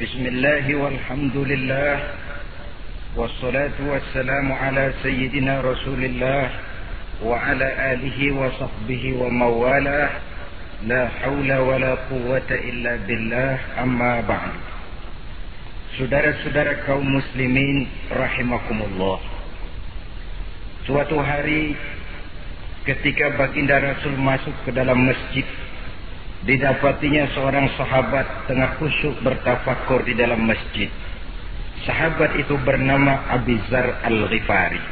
Bismillah walhamdulillah wassalatu wassalamu ala sayyidina Rasulillah wa ala alihi wa sahbihi wa mawalah. La hawla wa la quwwata illa billah, amma ba'd. Saudara-saudara kaum muslimin rahimakumullah. Suatu hari ketika baginda Rasul masuk ke dalam masjid, didapatinya seorang sahabat tengah khusyuk bertafakur di dalam masjid. Sahabat itu bernama Abi Dzar Al-Ghifari.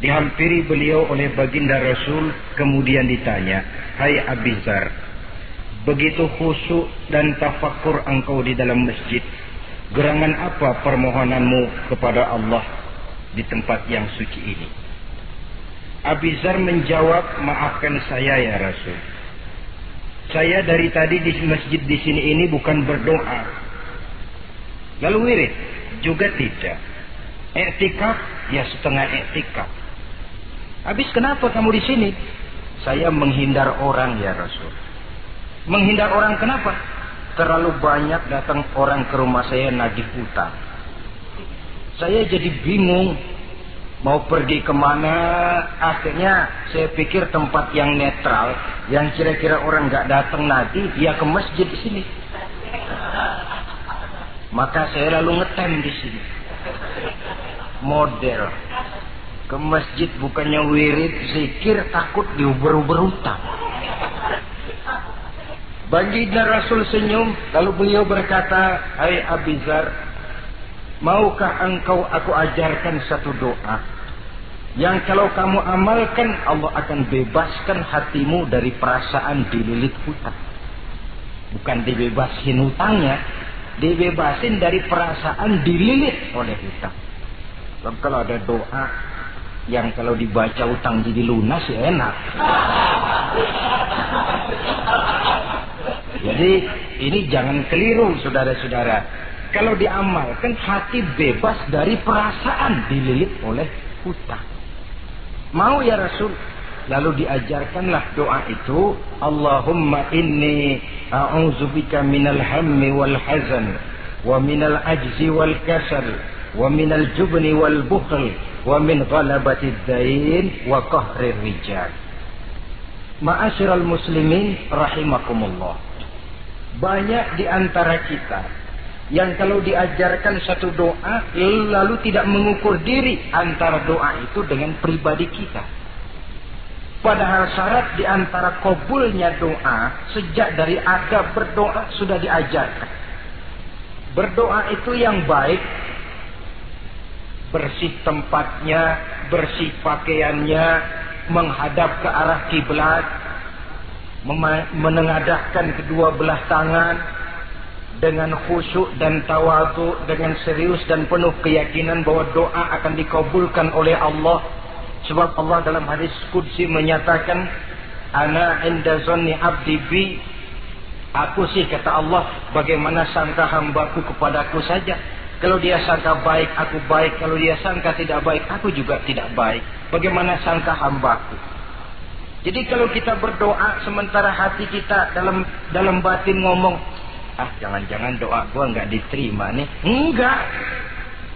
Dihampiri beliau oleh baginda Rasul, kemudian ditanya, "Hai Abi Dzar, begitu khusyuk dan tafakur engkau di dalam masjid, gerangan apa permohonanmu kepada Allah di tempat yang suci ini?" Abi Dzar menjawab, "Maafkan saya ya Rasul. Saya dari tadi di masjid di sini ini bukan berdoa. Lalu wirid juga tidak. I'tikaf ya setengah i'tikaf. Habis kenapa kamu di sini?" "Saya menghindar orang ya Rasul." "Menghindar orang kenapa?" "Terlalu banyak datang orang ke rumah saya nagih utang. Saya jadi bingung mau pergi kemana. Akhirnya saya pikir tempat yang netral, yang kira-kira orang nggak datang nanti, dia ke masjid di sini. Maka saya lalu ngetem di sini. Model ke masjid bukannya wirid, zikir, takut diuber-uber utang." Baginda Rasul senyum, lalu beliau berkata, "Hai Abi Dzar, maukah engkau aku ajarkan satu doa yang kalau kamu amalkan Allah akan bebaskan hatimu dari perasaan dililit hutang." Bukan dibebasin hutangnya, dibebasin dari perasaan dililit oleh hutang. Kalau ada doa yang kalau dibaca hutang jadi lunas ya enak. Jadi ini jangan keliru saudara-saudara. Kalau diamalkan hati bebas dari perasaan dililit oleh hutang. Mau ya Rasul? Lalu diajarkanlah doa itu, "Allahumma inni a'udzubika minal hammi wal hazan wa minal ajzi wal kasal wa minal jubni wal bukhl wa min ghalabatid dain wa qahrir rijal." Ma'asyiral muslimin rahimakumullah. Banyak di antara kita yang kalau diajarkan satu doa lalu tidak mengukur diri antara doa itu dengan pribadi kita. Padahal syarat di antara kabulnya doa sejak dari adab berdoa sudah diajarkan. Berdoa itu yang baik, bersih tempatnya, bersih pakaiannya, menghadap ke arah kiblat, menengadahkan kedua belah tangan, dengan khusyuk dan tawadhu, dengan serius dan penuh keyakinan bahwa doa akan dikabulkan oleh Allah. Sebab Allah dalam hadis qudsi menyatakan, "Ana inda zanni abdi bi." Aku sih, kata Allah, bagaimana sangka hambaku kepadaku saja. Kalau dia sangka baik, aku baik. Kalau dia sangka tidak baik, aku juga tidak baik. Bagaimana sangka hambaku? Jadi kalau kita berdoa sementara hati kita dalam batin ngomong, jangan-jangan doa gua nggak diterima nih. Enggak.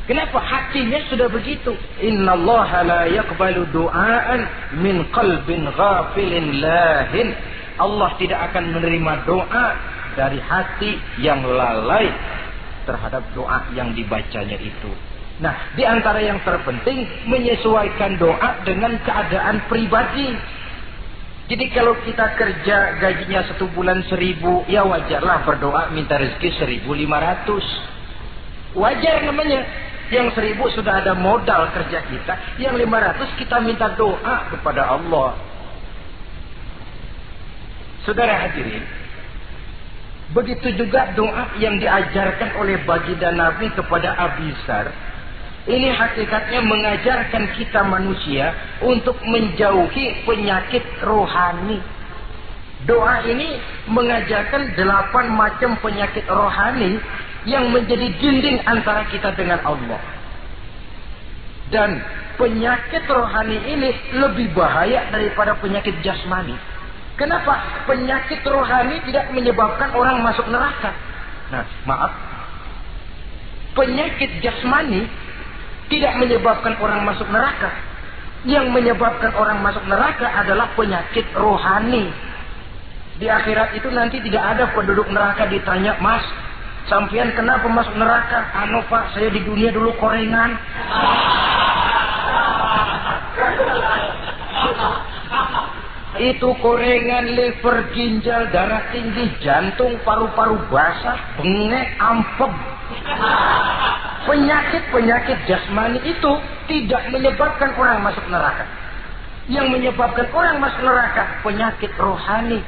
Kenapa? Hatinya sudah begitu. Innallaha la yaqbalu du'aan min qalbin ghafilin lahin. Allah tidak akan menerima doa dari hati yang lalai terhadap doa yang dibacanya itu. Nah, di antara yang terpenting menyesuaikan doa dengan keadaan pribadi. Jadi kalau kita kerja gajinya 1 bulan 1.000, ya wajarlah berdoa minta rezeki 1.500. Wajar namanya. Yang 1.000 sudah ada modal kerja kita, yang 500 kita minta doa kepada Allah. Saudara hadirin, begitu juga doa yang diajarkan oleh baginda Nabi kepada Abi Dzar. Ini hakikatnya mengajarkan kita manusia untuk menjauhi penyakit rohani. Doa ini mengajarkan 8 macam penyakit rohani yang menjadi dinding antara kita dengan Allah. Dan penyakit rohani ini lebih bahaya daripada penyakit jasmani. Kenapa? Penyakit rohani tidak menyebabkan orang masuk neraka. Nah, maaf, penyakit jasmani tidak menyebabkan orang masuk neraka. Yang menyebabkan orang masuk neraka adalah penyakit rohani. Di akhirat itu nanti tidak ada penduduk neraka ditanya, "Mas, sampean kenapa masuk neraka?" "Anu Pak, saya di dunia dulu korengan." Itu korengan, liver, ginjal, darah tinggi, jantung, paru-paru basah, bengek, ampeg. Penyakit-penyakit jasmani itu tidak menyebabkan orang masuk neraka. Yang menyebabkan orang masuk neraka penyakit rohani.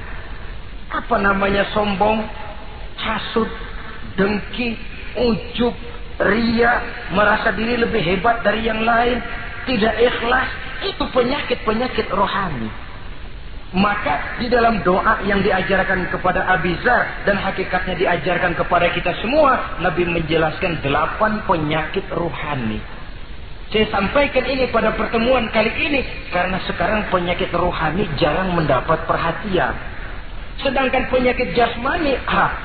Apa namanya? Sombong, hasud, dengki, ujub, ria, merasa diri lebih hebat dari yang lain, tidak ikhlas. Itu penyakit-penyakit rohani. Maka di dalam doa yang diajarkan kepada Abi Dzar dan hakikatnya diajarkan kepada kita semua, Nabi menjelaskan 8 penyakit rohani. Saya sampaikan ini pada pertemuan kali ini karena sekarang penyakit rohani jarang mendapat perhatian. Sedangkan penyakit jasmani,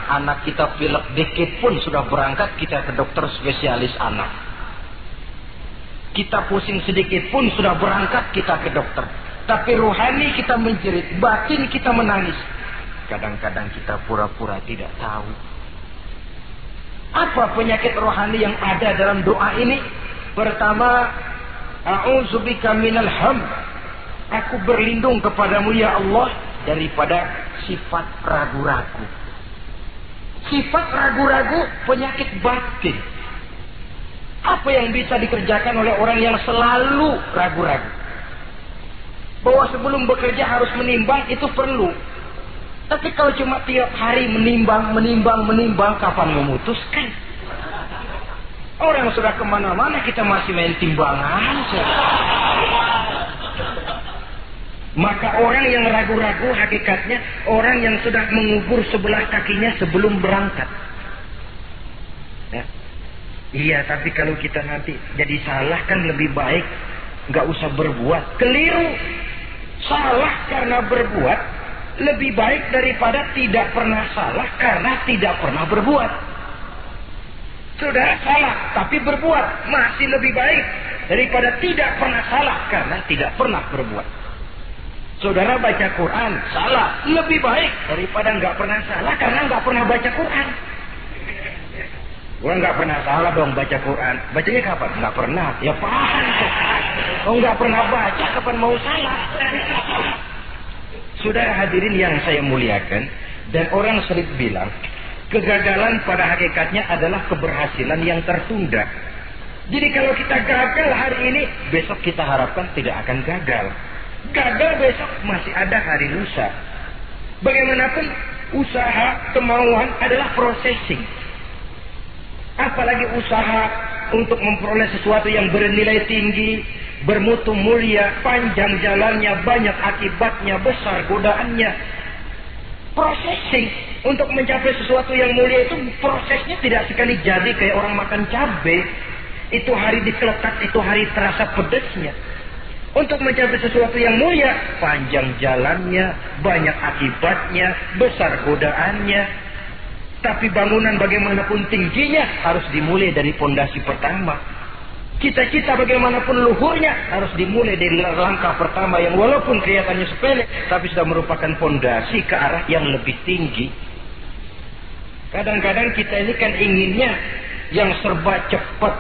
anak kita pilek dikit pun sudah berangkat kita ke dokter spesialis anak. Kita pusing sedikit pun sudah berangkat kita ke dokter. Tapi rohani kita menjerit, batin kita menangis. Kadang-kadang kita pura-pura tidak tahu. Apa penyakit rohani yang ada dalam doa ini? Pertama, a'udzubika minal ham. Aku berlindung kepadamu ya Allah daripada sifat ragu-ragu. Sifat ragu-ragu penyakit batin. Apa yang bisa dikerjakan oleh orang yang selalu ragu-ragu? Bahwa sebelum bekerja harus menimbang, itu perlu. Tapi kalau cuma tiap hari menimbang, kapan memutuskan? Orang sudah kemana-mana, kita masih main timbangan. Maka orang yang ragu-ragu hakikatnya orang yang sudah mengubur sebelah kakinya sebelum berangkat. Ya. Iya, tapi kalau kita nanti jadi salah kan lebih baik nggak usah berbuat. Keliru. Salah karena berbuat lebih baik daripada tidak pernah salah karena tidak pernah berbuat. Saudara salah tapi berbuat masih lebih baik daripada tidak pernah salah karena tidak pernah berbuat. Saudara baca Quran salah lebih baik daripada nggak pernah salah karena nggak pernah baca Quran. Gua nggak pernah salah dong baca Quran. Bacanya kapan? Nggak pernah. Ya paham. Oh nggak pernah baca, kapan mau salah? Saudara hadirin yang saya muliakan, dan orang sering bilang, kegagalan pada hakikatnya adalah keberhasilan yang tertunda. Jadi kalau kita gagal hari ini, besok kita harapkan tidak akan gagal. Gagal besok masih ada hari lusa. Bagaimanapun usaha, kemauan adalah processing. Apalagi usaha untuk memperoleh sesuatu yang bernilai tinggi, bermutu mulia, panjang jalannya, banyak akibatnya, besar godaannya. Processing untuk mencapai sesuatu yang mulia itu prosesnya tidak sekali jadi kayak orang makan cabai. Itu hari dikelekat, itu hari terasa pedesnya. Untuk mencapai sesuatu yang mulia, panjang jalannya, banyak akibatnya, besar godaannya. Tapi bangunan bagaimanapun tingginya harus dimulai dari pondasi pertama. Cita-cita bagaimanapun luhurnya harus dimulai dari langkah pertama yang walaupun kelihatannya sepele, tapi sudah merupakan pondasi ke arah yang lebih tinggi. Kadang-kadang kita ini kan inginnya yang serba cepat.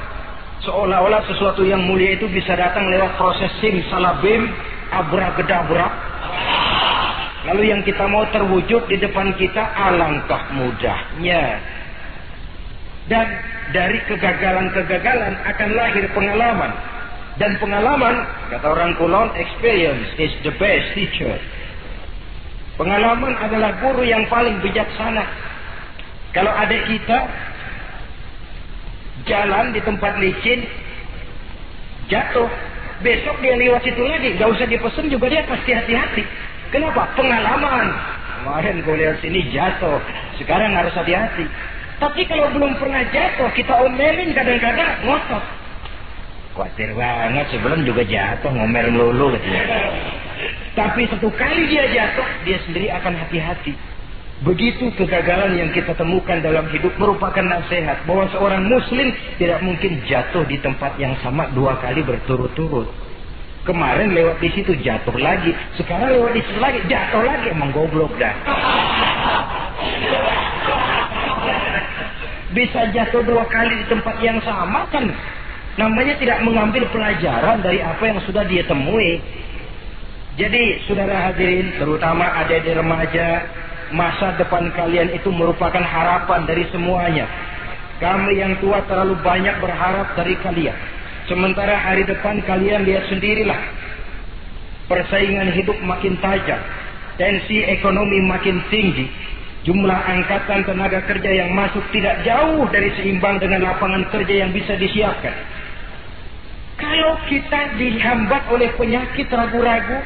Seolah-olah sesuatu yang mulia itu bisa datang lewat proses simsalabim, abracadabra. Lalu yang kita mau terwujud di depan kita, alangkah mudahnya. Dan dari kegagalan-kegagalan akan lahir pengalaman. Dan pengalaman, kata orang Kulon, experience is the best teacher. Pengalaman adalah guru yang paling bijaksana. Kalau adik kita jalan di tempat licin, jatuh, besok dia lewat situ lagi, gak usah dipesen juga dia pasti hati-hati. Kenapa? Pengalaman. Kemarin gue lihat sini jatuh, sekarang harus hati-hati. Tapi kalau belum pernah jatuh, kita omelin kadang-kadang ngotot. Khawatir banget, sebelum juga jatuh, ngomel melulu gitu. Tapi satu kali dia jatuh, dia sendiri akan hati-hati. Begitu kegagalan yang kita temukan dalam hidup merupakan nasihat bahwa seorang muslim tidak mungkin jatuh di tempat yang sama 2 kali berturut-turut. Kemarin lewat di situ jatuh lagi, sekarang lewat di situ lagi jatuh lagi, emang goblok dah. Bisa jatuh 2 kali di tempat yang sama kan namanya tidak mengambil pelajaran dari apa yang sudah dia temui. Jadi saudara hadirin, terutama adik-adik remaja, masa depan kalian itu merupakan harapan dari semuanya. Kami yang tua terlalu banyak berharap dari kalian. Sementara hari depan kalian lihat sendirilah. Persaingan hidup makin tajam. Tensi ekonomi makin tinggi. Jumlah angkatan tenaga kerja yang masuk tidak jauh dari seimbang dengan lapangan kerja yang bisa disiapkan. Kalau kita dihambat oleh penyakit ragu-ragu,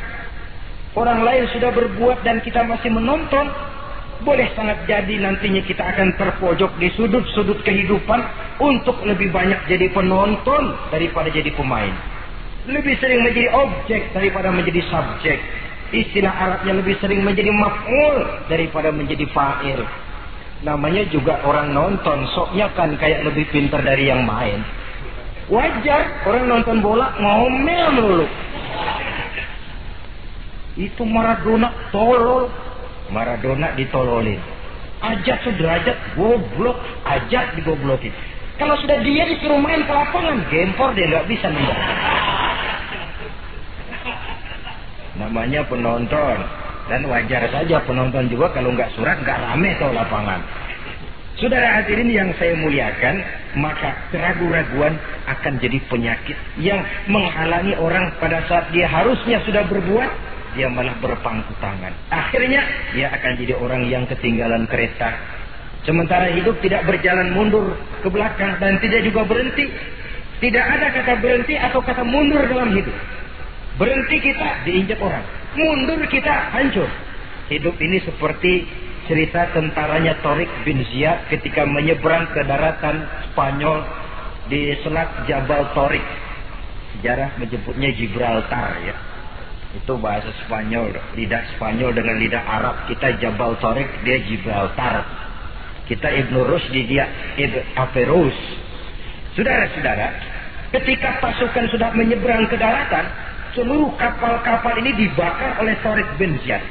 orang lain sudah berbuat dan kita masih menonton, boleh sangat jadi nantinya kita akan terpojok di sudut-sudut kehidupan untuk lebih banyak jadi penonton daripada jadi pemain. Lebih sering menjadi objek daripada menjadi subjek. Istilah Arabnya lebih sering menjadi maf'ul daripada menjadi fa'il. Namanya juga orang nonton, soknya kan kayak lebih pintar dari yang main. Wajar orang nonton bola ngomel melulu. Itu Maradona tolol. Maradona ditololin. Ajak sederajat goblok, ajak digoblokin. Kalau sudah dia disuruh main ke lapangan, gempor dia nggak bisa nembak. Namanya penonton, dan wajar saja penonton juga kalau nggak surat nggak rame tuh lapangan. Saudara hadirin yang saya muliakan, maka keraguan-raguan akan jadi penyakit yang menghalangi orang pada saat dia harusnya sudah berbuat, dia malah berpangku tangan. Akhirnya dia akan jadi orang yang ketinggalan kereta. Sementara hidup tidak berjalan mundur ke belakang dan tidak juga berhenti. Tidak ada kata berhenti atau kata mundur dalam hidup. Berhenti kita diinjak orang, mundur kita hancur. Hidup ini seperti cerita tentaranya Tariq bin Ziyad ketika menyeberang ke daratan Spanyol di selat Jabal Tariq. Sejarah menyebutnya Gibraltar ya. Itu bahasa Spanyol, lidah Spanyol dengan lidah Arab. Kita Jabal Tariq, dia Gibraltar. Kita Ibnu Rusdi, dia Ibn Averus. Saudara-saudara, ketika pasukan sudah menyeberang ke daratan, seluruh kapal-kapal ini dibakar oleh Tariq bin Ziyad.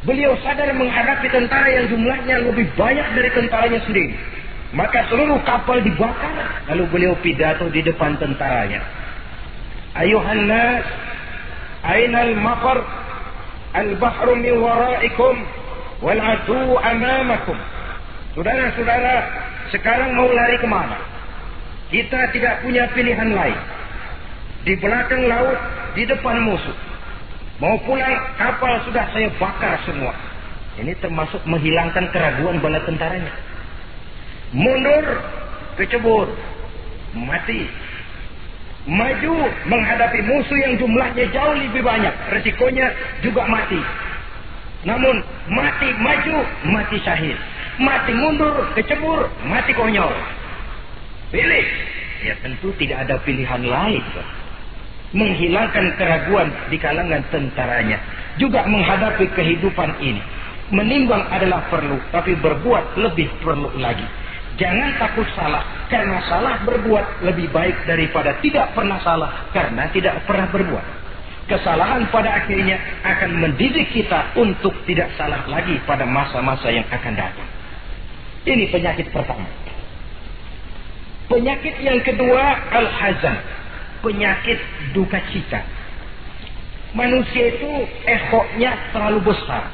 Beliau sadar menghadapi tentara yang jumlahnya lebih banyak dari tentaranya sendiri. Maka seluruh kapal dibakar. Lalu beliau pidato di depan tentaranya. Ayuhan nas, ainal mafar, al-bahru min waraikum, wal adu amamakum. Saudara-saudara, sekarang mau lari kemana? Kita tidak punya pilihan lain. Di belakang laut, di depan musuh. Mau pulang, kapal sudah saya bakar semua. Ini termasuk menghilangkan keraguan bala tentaranya. Mundur, kecebur, mati. Maju menghadapi musuh yang jumlahnya jauh lebih banyak, resikonya juga mati. Namun mati maju, mati syahid. Mati mundur, kecebur, mati konyol. Pilih. Ya tentu tidak ada pilihan lain. Menghilangkan keraguan di kalangan tentaranya. Juga menghadapi kehidupan ini. Menimbang adalah perlu, tapi berbuat lebih perlu lagi. Jangan takut salah, karena salah berbuat lebih baik daripada tidak pernah salah, karena tidak pernah berbuat. Kesalahan pada akhirnya akan mendidik kita untuk tidak salah lagi pada masa-masa yang akan datang. Ini penyakit pertama. Penyakit yang kedua, al-hazan. Penyakit duka cita. Manusia itu egonya terlalu besar.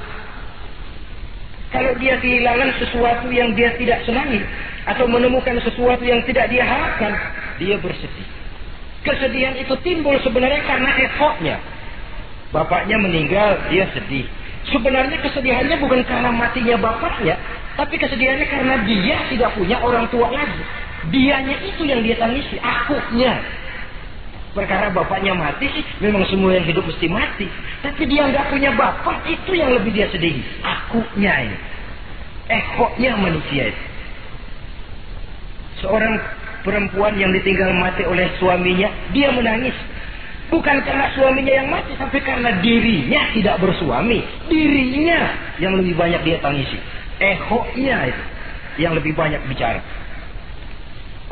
Kalau dia kehilangan sesuatu yang dia tidak senangi, atau menemukan sesuatu yang tidak dia harapkan, dia bersedih. Kesedihan itu timbul sebenarnya karena egonya. Bapaknya meninggal, dia sedih. Sebenarnya kesedihannya bukan karena matinya bapaknya, tapi kesedihannya karena dia tidak punya orang tua lagi. Dianya itu yang dia tangisi, akunya. Perkara bapaknya mati sih, memang semua yang hidup mesti mati. Tapi dia nggak punya bapak, itu yang lebih dia sedih. Akunya ini, egonya manusia itu. Seorang perempuan yang ditinggal mati oleh suaminya, dia menangis. Bukan karena suaminya yang mati, tapi karena dirinya tidak bersuami. Dirinya yang lebih banyak dia tangisi. Ehonya itu yang lebih banyak bicara.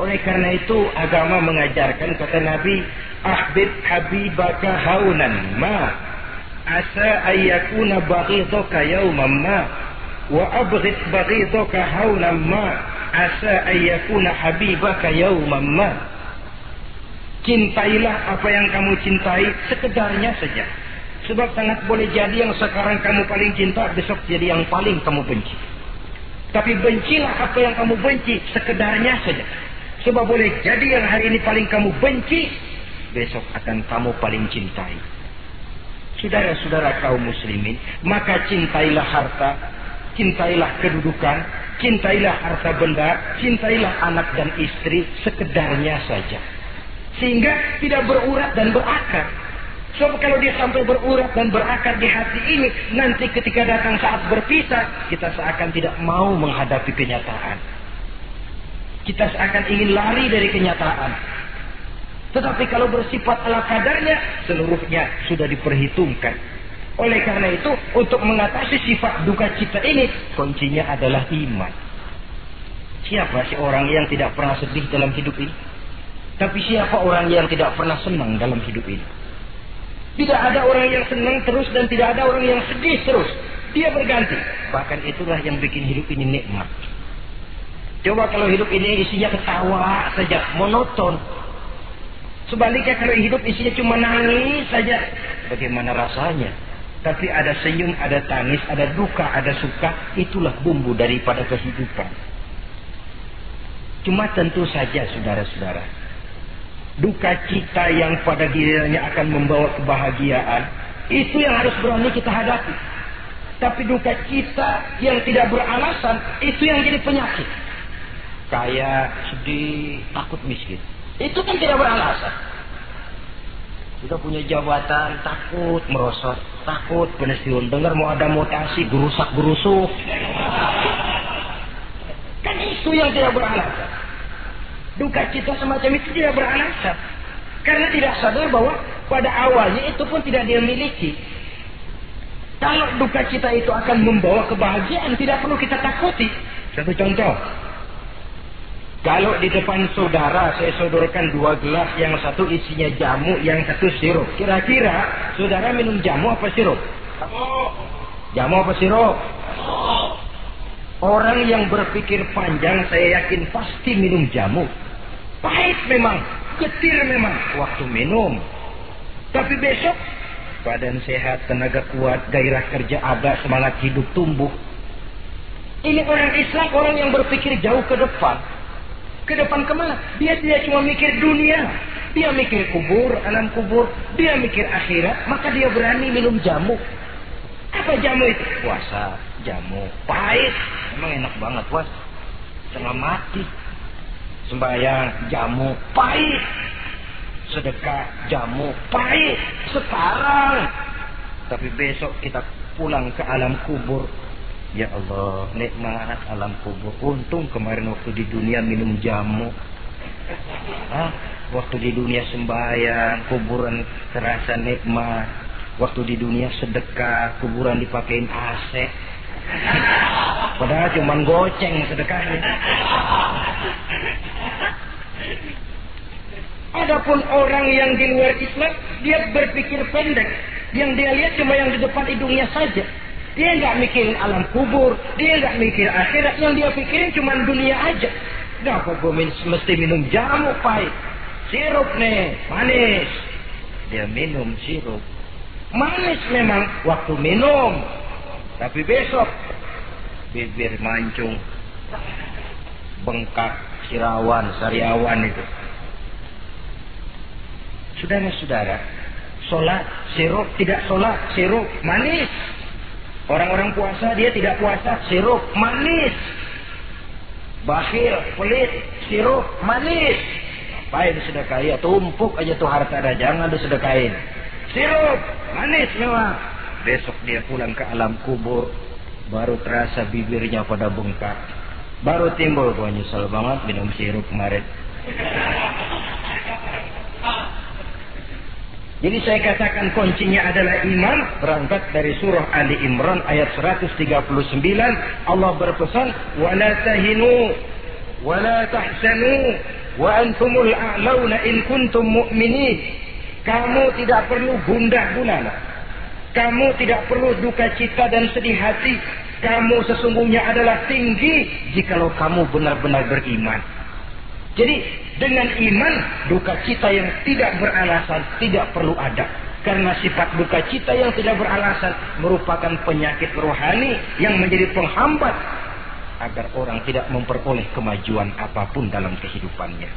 Oleh karena itu agama mengajarkan, kata Nabi, ahbib habibaka haunan ma asa ayyakuna baghidaka yawman ma wa abghid baghidaka haunan ma asa ayyakuna habibaka yawman ma. Cintailah apa yang kamu cintai sekedarnya saja. Sebab sangat boleh jadi yang sekarang kamu paling cinta, besok jadi yang paling kamu benci. Tapi bencilah apa yang kamu benci sekedarnya saja. Sebab boleh jadi yang hari ini paling kamu benci, besok akan kamu paling cintai. Saudara-saudara kaum muslimin, maka cintailah harta, cintailah kedudukan, cintailah harta benda, cintailah anak dan istri sekedarnya saja. Sehingga tidak berurat dan berakar. Sebab kalau dia sampai berurat dan berakar di hati ini, nanti ketika datang saat berpisah, kita seakan tidak mau menghadapi kenyataan. Kita seakan ingin lari dari kenyataan. Tetapi kalau bersifat ala kadarnya, seluruhnya sudah diperhitungkan. Oleh karena itu, untuk mengatasi sifat duka cita ini, kuncinya adalah iman. Siapa sih orang yang tidak pernah sedih dalam hidup ini? Tapi siapa orang yang tidak pernah senang dalam hidup ini? Tidak ada orang yang senang terus dan tidak ada orang yang sedih terus. Dia berganti. Bahkan itulah yang bikin hidup ini nikmat. Coba kalau hidup ini isinya ketawa saja, monoton. Sebaliknya kalau hidup isinya cuma nangis saja, bagaimana rasanya? Tapi ada senyum, ada tangis, ada duka, ada suka. Itulah bumbu daripada kehidupan. Cuma tentu saja saudara-saudara, duka cita yang pada gilirannya akan membawa kebahagiaan, itu yang harus berani kita hadapi. Tapi duka cita yang tidak beralasan, itu yang jadi penyakit. Kaya, sedih, takut miskin, itu kan tidak beralasan. Kita punya jabatan, takut merosot, takut pensiun, dengar mau ada mutasi, gerusak-gerusuk. Kan itu yang tidak beralasan. Duka cita semacam itu tidak beralasan. Karena tidak sadar bahwa pada awalnya itu pun tidak dia miliki. Kalau duka cita itu akan membawa kebahagiaan, tidak perlu kita takuti. Satu contoh. Kalau di depan saudara saya sodorkan 2 gelas, yang satu isinya jamu, yang satu sirup. Kira-kira saudara minum jamu apa sirup? Jamu apa sirup? Orang yang berpikir panjang saya yakin pasti minum jamu. Pahit memang, getir memang waktu minum. Tapi besok badan sehat, tenaga kuat, gairah kerja ada, semangat hidup tumbuh. Ini orang Islam, orang yang berpikir jauh ke depan. Ke depan kemana? Dia tidak cuma mikir dunia. Dia mikir kubur, alam kubur. Dia mikir akhirat, maka dia berani minum jamu. Apa jamu itu? Puasa, jamu. Pahit. Emang enak banget, puas. Setengah mati. Sembahyang, jamu. Pahit. Sedekah, jamu. Pahit. Sekarang. Tapi besok kita pulang ke alam kubur. Ya Allah, nikmat alam kubur. Untung kemarin waktu di dunia minum jamu. Waktu di dunia sembahyang, kuburan terasa nikmat. Waktu di dunia sedekah, kuburan dipakein AC. Padahal cuma goceng sedekahnya. Adapun orang yang di luar Islam, dia berpikir pendek. Yang dia lihat cuma yang di depan hidungnya saja. Dia nggak mikirin alam kubur, dia nggak mikir akhirat. Yang dia pikirin cuma dunia aja. Kenapa gue mesti minum jamu pahit? Sirup nih, manis. Dia minum sirup. Manis memang waktu minum. Tapi besok bibir mancung, bengkak, sirawan, sariawan itu. Saudara-saudara, sholat, sirup, tidak sholat, sirup, manis. Orang-orang puasa, dia tidak puasa, sirup, manis. Bakhil, pelit, sirup, manis. Apain sedekahin? Tumpuk aja tuh harta ada, jangan disedekahin. Sirup, manis memang. Besok dia pulang ke alam kubur, baru terasa bibirnya pada bengkak. Baru timbul, gua nyesel banget minum sirup kemarin. Jadi saya katakan kuncinya adalah iman. Berangkat dari surah Ali Imran ayat 139. Allah berpesan, وَلَا تَهِنُوا وَلَا تَحْزَنُوا وَأَنْتُمُ الْأَعْلَوْنَ إِنْ كُنْتُمْ مُؤْمِنِينَ. Kamu tidak perlu gundah gulana. Kamu tidak perlu duka cita dan sedih hati. Kamu sesungguhnya adalah tinggi jikalau kamu benar-benar beriman. Jadi dengan iman, duka cita yang tidak beralasan tidak perlu ada. Karena sifat duka cita yang tidak beralasan merupakan penyakit rohani yang menjadi penghambat agar orang tidak memperoleh kemajuan apapun dalam kehidupannya.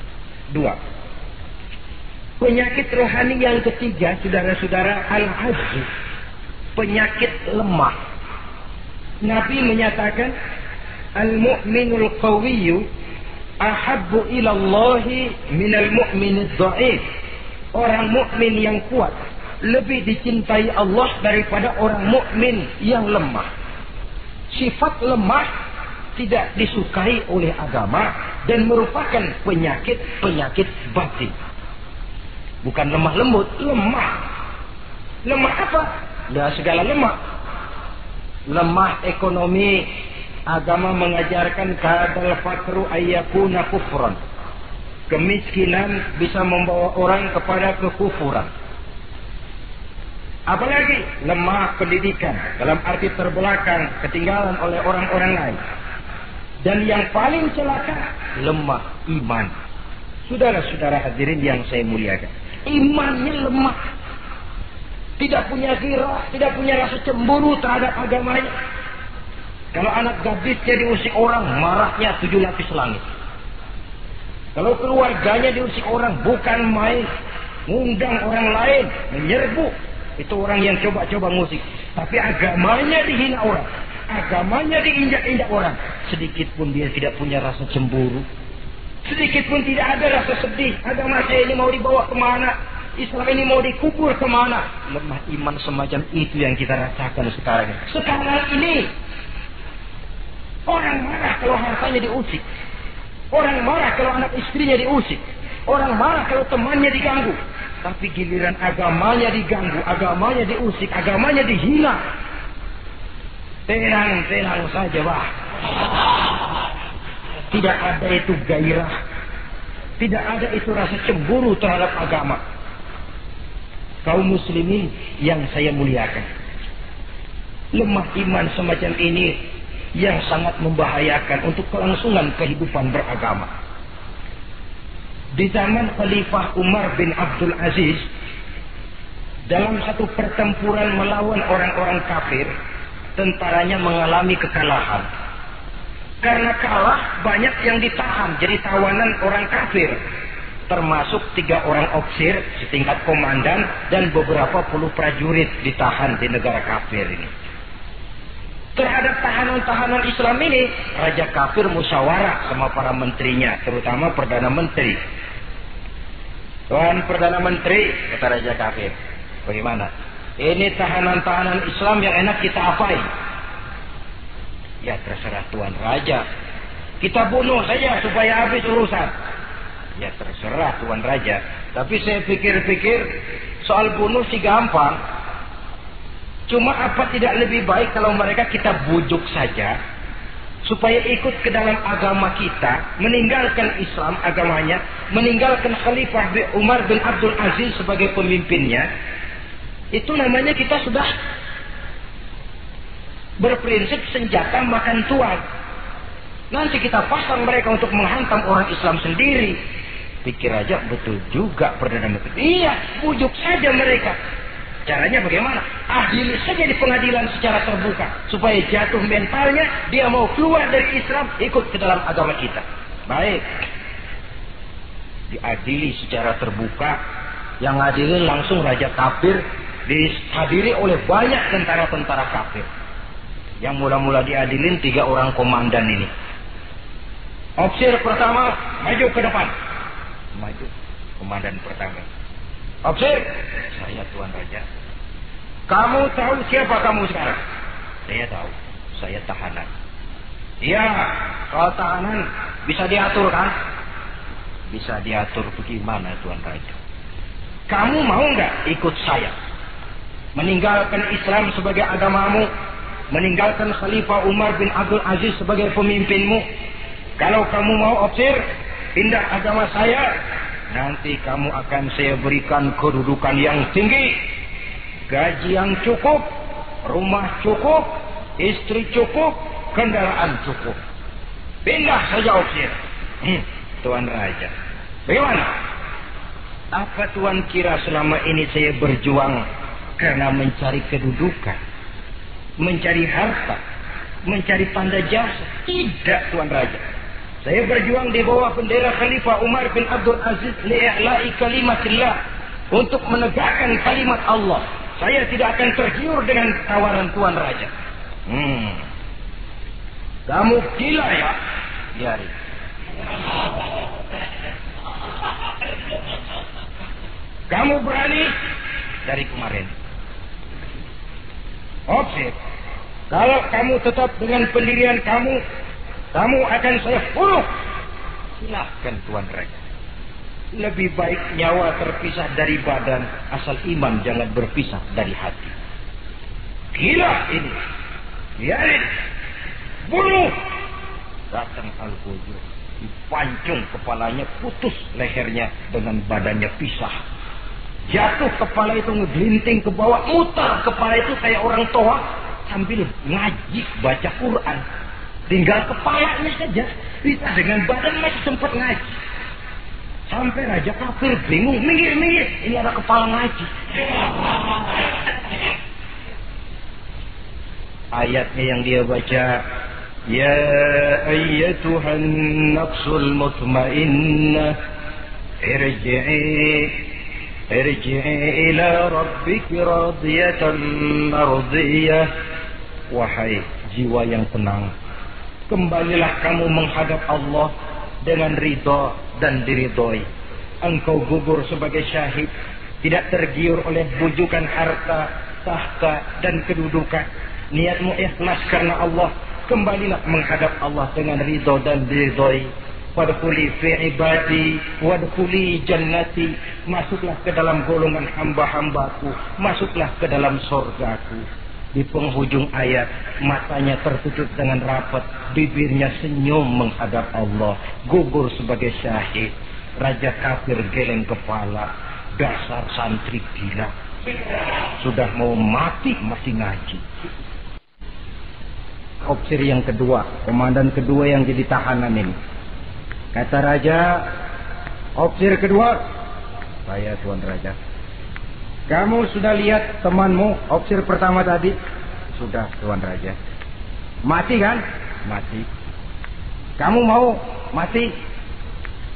2. Penyakit rohani yang ketiga, saudara-saudara, al-ajz, penyakit lemah. Nabi menyatakan, al-mu'minul qawiyyu ahabbu ilallahi minal mu'minid dha'if. Orang mukmin yang kuat lebih dicintai Allah daripada orang mukmin yang lemah. Sifat lemah tidak disukai oleh agama dan merupakan penyakit batin. Bukan lemah lembut, lemah. Lemah apa? Dah segala lemah. Lemah ekonomi, agama mengajarkan kadal fakru ayyakuna kufran. Kemiskinan bisa membawa orang kepada kekufuran. Apalagi lemah pendidikan, dalam arti terbelakang, ketinggalan oleh orang-orang lain. Dan yang paling celaka, lemah iman. Saudara-saudara hadirin yang saya muliakan, imannya lemah. Tidak punya ghirah, tidak punya rasa cemburu terhadap agamanya. Kalau anak gadisnya diusik orang, marahnya 7 lapis langit. Kalau keluarganya diusik orang, bukan main, ngundang orang lain, menyerbu. Itu orang yang coba-coba musik. Tapi agamanya dihina orang, agamanya diinjak-injak orang. Sedikit pun dia tidak punya rasa cemburu, sedikit pun tidak ada rasa sedih. Agama saya ini mau dibawa kemana? Islam ini mau dikubur kemana? Lemah iman semacam itu yang kita rasakan sekarang. Sekarang ini orang marah kalau hartanya diusik. Orang marah kalau anak istrinya diusik. Orang marah kalau temannya diganggu. Tapi giliran agamanya diganggu, agamanya diusik, agamanya dihina. Tenang-tenang saja, Pak. Tidak ada itu gairah. Tidak ada itu rasa cemburu terhadap agama. Kaum muslimin yang saya muliakan, lemah iman semacam ini yang sangat membahayakan untuk kelangsungan kehidupan beragama. Di zaman Khalifah Umar bin Abdul Aziz, dalam satu pertempuran melawan orang-orang kafir, tentaranya mengalami kekalahan. Karena kalah, banyak yang ditahan jadi tawanan orang kafir, termasuk 3 orang ofisir setingkat komandan dan beberapa puluh prajurit ditahan di negara kafir ini. Terhadap tahanan-tahanan Islam ini, raja kafir musyawarah sama para menterinya, terutama Perdana Menteri. Tuan Perdana Menteri, kata raja kafir, bagaimana? Ini tahanan-tahanan Islam yang enak kita apain? Ya terserah Tuan Raja, kita bunuh saja supaya habis urusan. Ya terserah Tuan Raja. Tapi saya pikir-pikir, soal bunuh sih gampang. Cuma apa tidak lebih baik kalau mereka kita bujuk saja supaya ikut ke dalam agama kita, meninggalkan Islam agamanya, meninggalkan Khalifah Umar bin Abdul Aziz sebagai pemimpinnya. Itu namanya kita sudah berprinsip senjata makan tuan. Nanti kita pasang mereka untuk menghantam orang Islam sendiri. Pikir aja, betul juga Perdana Menteri. Iya, bujuk saja mereka. Caranya bagaimana? Adili saja di pengadilan secara terbuka, supaya jatuh mentalnya, dia mau keluar dari Islam, ikut ke dalam agama kita. Baik, diadili secara terbuka. Yang adilin langsung raja kafir, dihadiri oleh banyak tentara-tentara kafir. Yang mula-mula diadilin 3 orang komandan ini. Ofisir pertama maju ke depan. Maju, komandan pertama. Ofisir, saya Tuan Raja. Kamu tahu siapa kamu sekarang? Saya tahu, saya tahanan. Iya, kalau tahanan bisa diatur kan? Bisa diatur bagaimana Tuan Raja? Kamu mau nggak ikut saya? Meninggalkan Islam sebagai agamamu, meninggalkan Khalifah Umar bin Abdul Aziz sebagai pemimpinmu. Kalau kamu mau opsir, pindah agama saya, nanti kamu akan saya berikan kedudukan yang tinggi, gaji yang cukup, rumah cukup, istri cukup, kendaraan cukup. Pindah saja opsir. Tuan Raja, bagaimana? Apa Tuan kira selama ini saya berjuang karena mencari kedudukan, mencari harta, mencari tanda jasa? Tidak, Tuan Raja. Saya berjuang di bawah bendera Khalifah Umar bin Abdul Aziz li'i'la'i kalimatillah, untuk menegakkan kalimat Allah. Saya tidak akan tergiur dengan tawaran Tuan Raja. Kamu gila ya? Biarin. Kamu berani dari kemarin. Opsir, kalau kamu tetap dengan pendirian kamu, kamu akan saya bunuh. Silahkan Tuan Raja. Lebih baik nyawa terpisah dari badan, asal iman jangan berpisah dari hati. Gila ini. Biarin. Bunuh. Datang Al-Ghujur, dipancung kepalanya, putus lehernya, dengan badannya pisah. Jatuh kepala itu ngegelinting ke bawah, muter kepala itu kayak orang tua sambil ngaji baca Quran. Tinggal kepalanya saja, bisa dengan badan masih sempat ngaji. Sampai Raja kafir bingung, minggir, ini ada kepala ngaji. Ayatnya yang dia baca, ya ayyatuhan nafsul mutmainnah, irji'i ila rabbiki radiyatan mardiyah. Wahai jiwa yang tenang, kembalilah kamu menghadap Allah dengan ridha dan diridhoi. Engkau gugur sebagai syahid, tidak tergiur oleh bujukan harta, tahta dan kedudukan. Niatmu ikhlas karena Allah, kembalilah menghadap Allah dengan ridha dan diridhoi. Wadkhuli fi ibadi wadkhuli jannati, masuklah ke dalam golongan hamba-hambaku, masuklah ke dalam surgaku. Di penghujung ayat, matanya tertutup dengan rapat, bibirnya senyum menghadap Allah, gugur sebagai syahid. Raja kafir geleng kepala, dasar santri gila, sudah mau mati masih ngaji. Opsir yang kedua, komandan kedua yang jadi tahanan ini, kata Raja, opsir kedua, saya Tuan Raja. Kamu sudah lihat temanmu, opsir pertama tadi? Sudah Tuan Raja. Mati kan? Mati. Kamu mau mati?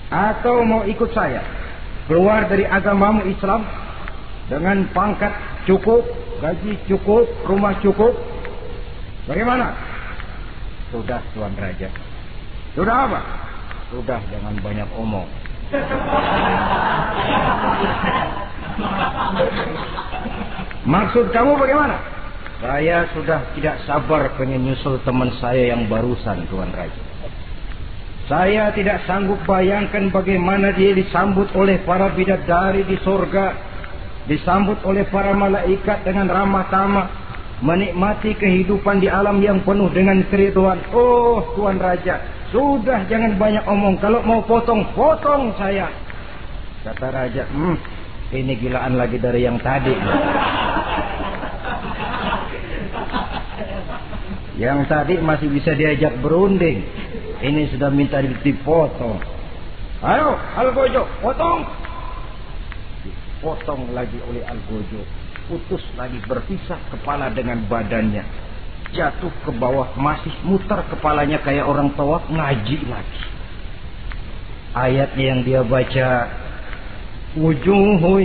Atau mau ikut saya? Keluar dari agamamu Islam dengan pangkat cukup, gaji cukup, rumah cukup. Bagaimana? Sudah Tuan Raja. Sudah apa? Sudah, jangan banyak omong. Maksud kamu bagaimana? Saya sudah tidak sabar pengen nyusul teman saya yang barusan, Tuan Raja. Saya tidak sanggup bayangkan bagaimana dia disambut oleh para bidadari di surga, disambut oleh para malaikat dengan ramah tamah, menikmati kehidupan di alam yang penuh dengan keriduan. Oh Tuan Raja, sudah jangan banyak omong. Kalau mau potong saya. Kata Raja, ini gilaan lagi dari yang tadi. Yang tadi masih bisa diajak berunding, ini sudah minta dipotong. Ayo Al-Ghujur, potong. Dipotong lagi oleh Al-Ghujur, putus lagi, berpisah kepala dengan badannya, jatuh ke bawah, masih muter kepalanya kayak orang tawaf, ngaji lagi. Ayatnya yang dia baca, wujuhu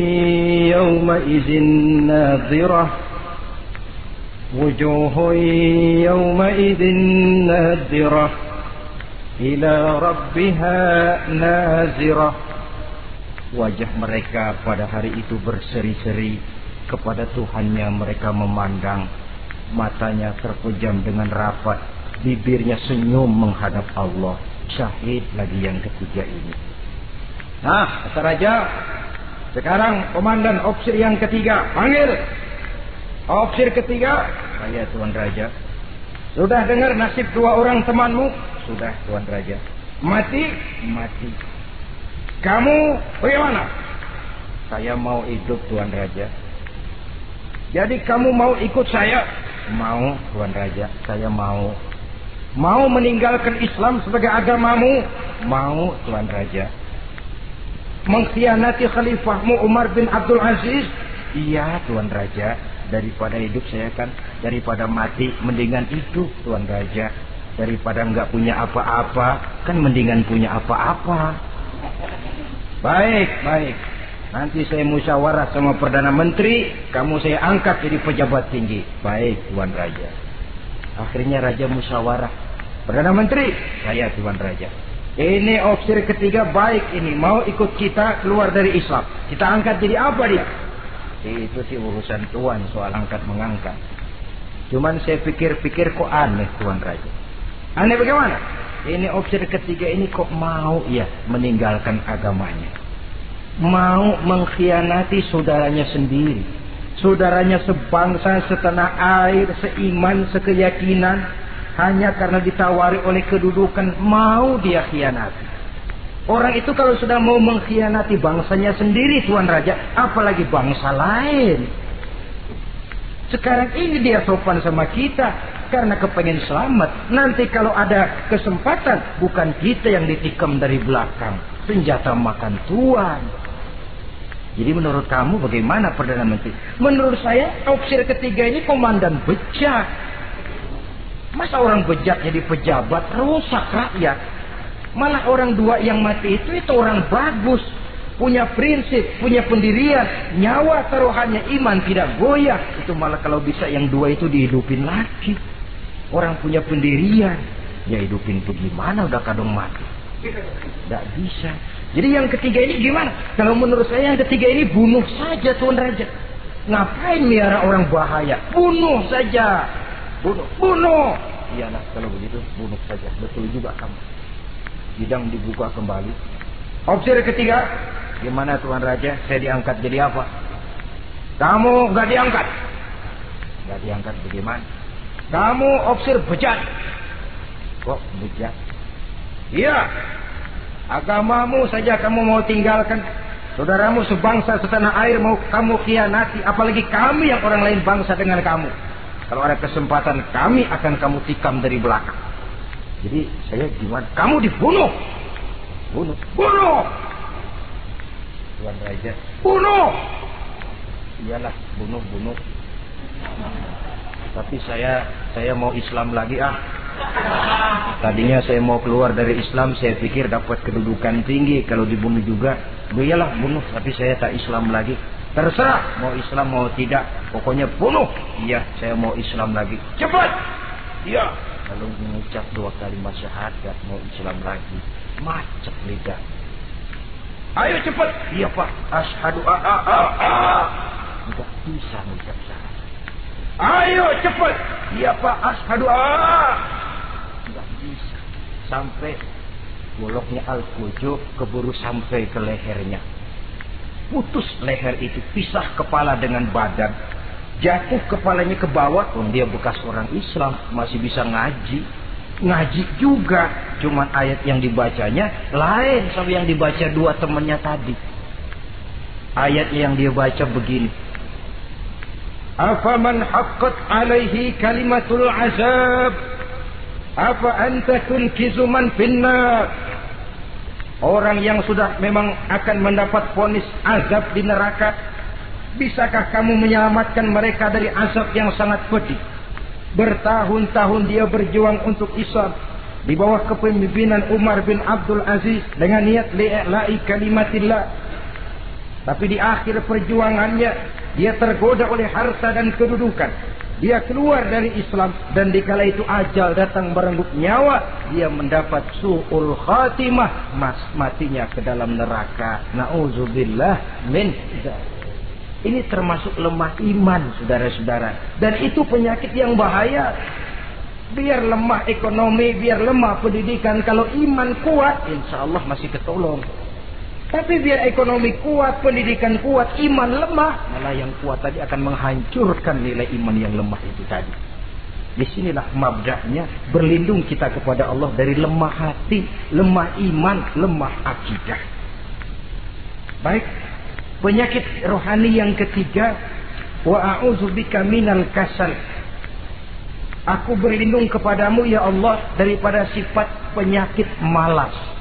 yawma izin nadhirah, wujuhu yawma izin nadhirah, ila rabbiha nazirah. Wajah mereka pada hari itu berseri-seri, kepada Tuhannya mereka memandang, matanya terpejam dengan rapat, bibirnya senyum menghadap Allah. Syahid lagi yang ketiga ini. Nah, kata Raja, Sekarang komandan opsir yang ketiga, panggil. Opsir ketiga, saya Tuan Raja. Sudah dengar nasib dua orang temanmu? Sudah Tuan Raja. Mati? Mati. Kamu bagaimana? Saya mau hidup Tuan Raja. Jadi kamu mau ikut saya? Mau Tuan Raja, saya mau. Mau meninggalkan Islam sebagai agamamu? Mau Tuan Raja. Mengkhianati khalifahmu Umar bin Abdul Aziz? Iya Tuan Raja. Daripada hidup saya kan, daripada mati mendingan hidup Tuan Raja. Daripada nggak punya apa-apa kan mendingan punya apa-apa. Baik, baik. Nanti saya musyawarah sama Perdana Menteri, kamu saya angkat jadi pejabat tinggi. Baik Tuan Raja. Akhirnya Raja musyawarah. Perdana Menteri, saya Tuan Raja. Ini opsir ketiga baik ini, mau ikut kita keluar dari Islam. Kita angkat jadi apa dia? Itu sih urusan Tuan soal angkat mengangkat. Cuman saya pikir-pikir kok aneh Tuan Raja. Aneh bagaimana? Ini opsir ketiga ini kok mau ya meninggalkan agamanya. Mau mengkhianati saudaranya sendiri. Saudaranya sebangsa, setanah air, seiman, sekeyakinan. Hanya karena ditawari oleh kedudukan mau dia khianati. Orang itu kalau sudah mau mengkhianati bangsanya sendiri Tuan Raja, apalagi bangsa lain. Sekarang ini dia sopan sama kita karena kepengen selamat. Nanti kalau ada kesempatan bukan kita yang ditikam dari belakang, senjata makan Tuan. Jadi menurut kamu bagaimana Perdana Menteri? Menurut saya opsir ketiga ini komandan bejat. Masa orang bejat jadi pejabat, rusak rakyat. Malah orang dua yang mati itu orang bagus. Punya prinsip, punya pendirian. Nyawa taruhannya iman tidak goyah. Itu malah kalau bisa yang dua itu dihidupin lagi. Orang punya pendirian. Ya hidupin itu gimana udah kadang mati. Tidak bisa. Jadi yang ketiga ini gimana? Kalau menurut saya yang ketiga ini bunuh saja Tuan Raja. Ngapain miara orang bahaya? Bunuh saja. Bunuh. Iyalah kalau begitu bunuh saja. Betul juga kamu. Bidang dibuka kembali. Opsir ketiga, gimana Tuan Raja? Saya diangkat jadi apa? Kamu nggak diangkat. Nggak diangkat bagaimana? Kamu opsir bejat. Kok bejat? Iya. Agamamu saja kamu mau tinggalkan. Saudaramu sebangsa setanah air mau kamu khianati. Apalagi kami yang orang lain bangsa dengan kamu. Kalau ada kesempatan kami akan kamu tikam dari belakang. Jadi saya gimana? Kamu dibunuh. Bunuh. Tuan Raja. Bunuh. Iyalah bunuh. Tapi saya mau Islam lagi Tadinya saya mau keluar dari Islam, saya pikir dapat kedudukan tinggi. Kalau dibunuh juga, iyalah bunuh. Tapi saya tak Islam lagi. Terserah mau Islam mau tidak, pokoknya bunuh. Iya, saya mau Islam lagi. Cepat. Iya. Kalau mengucap 2 kalimat syahadat mau Islam lagi, macet lidah. Ayo cepat. Iya Pak. Asyhadu Tidak bisa mengucap syahadat. Ayo cepat. Iya Pak. Asyhadu Tidak bisa. Sampai goloknya al-fujuh keburu sampai ke lehernya. Putus leher itu, pisah kepala dengan badan. Jatuh kepalanya ke bawah. Dia bekas orang Islam, masih bisa ngaji. Ngaji juga, cuman ayat yang dibacanya lain sama yang dibaca 2 temannya tadi. Ayat yang dia baca begini. Afaman haqqat alaihi kalimatul azab, afa anta tunkizu man finnar. Orang yang sudah memang akan mendapat vonis azab di neraka, bisakah kamu menyelamatkan mereka dari azab yang sangat pedih? Bertahun-tahun dia berjuang untuk Islam di bawah kepemimpinan Umar bin Abdul Aziz dengan niat li'la'i kalimatillah. Tapi di akhir perjuangannya dia tergoda oleh harta dan kedudukan. Dia keluar dari Islam dan dikala itu ajal datang merenggut nyawa, dia mendapat su'ul khatimah, matinya ke dalam neraka. Na'udzubillah min dzalik. Ini termasuk lemah iman, saudara-saudara. Dan itu penyakit yang bahaya. Biar lemah ekonomi, biar lemah pendidikan, kalau iman kuat, insya Allah masih ketolong. Tapi biar ekonomi kuat, pendidikan kuat, iman lemah, malah yang kuat tadi akan menghancurkan nilai iman yang lemah itu tadi. Disinilah mabda'nya, berlindung kita kepada Allah dari lemah hati, lemah iman, lemah akidah. Baik, penyakit rohani yang ketiga, wa a'udzubika minal kasal. Aku berlindung kepadamu ya Allah daripada sifat penyakit malas.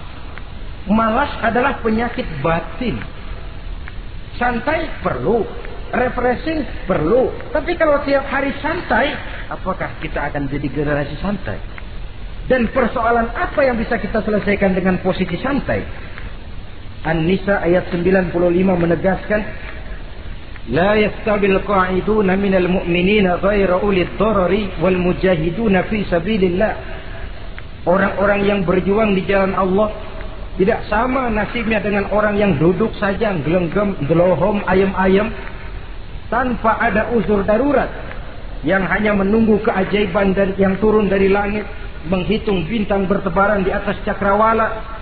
Malas adalah penyakit batin. Santai perlu, refreshing perlu. Tapi kalau tiap hari santai, apakah kita akan jadi generasi santai? Dan persoalan apa yang bisa kita selesaikan dengan posisi santai? An-Nisa ayat 95 menegaskan, La yastabil qa'iduna minal mu'minina ghaira ulid darari wal mujahiduna fi sabilillah. Orang-orang yang berjuang di jalan Allah tidak sama nasibnya dengan orang yang duduk saja gelenggam, gelohom, ayam-ayam tanpa ada uzur darurat, yang hanya menunggu keajaiban yang turun dari langit, menghitung bintang bertebaran di atas cakrawala.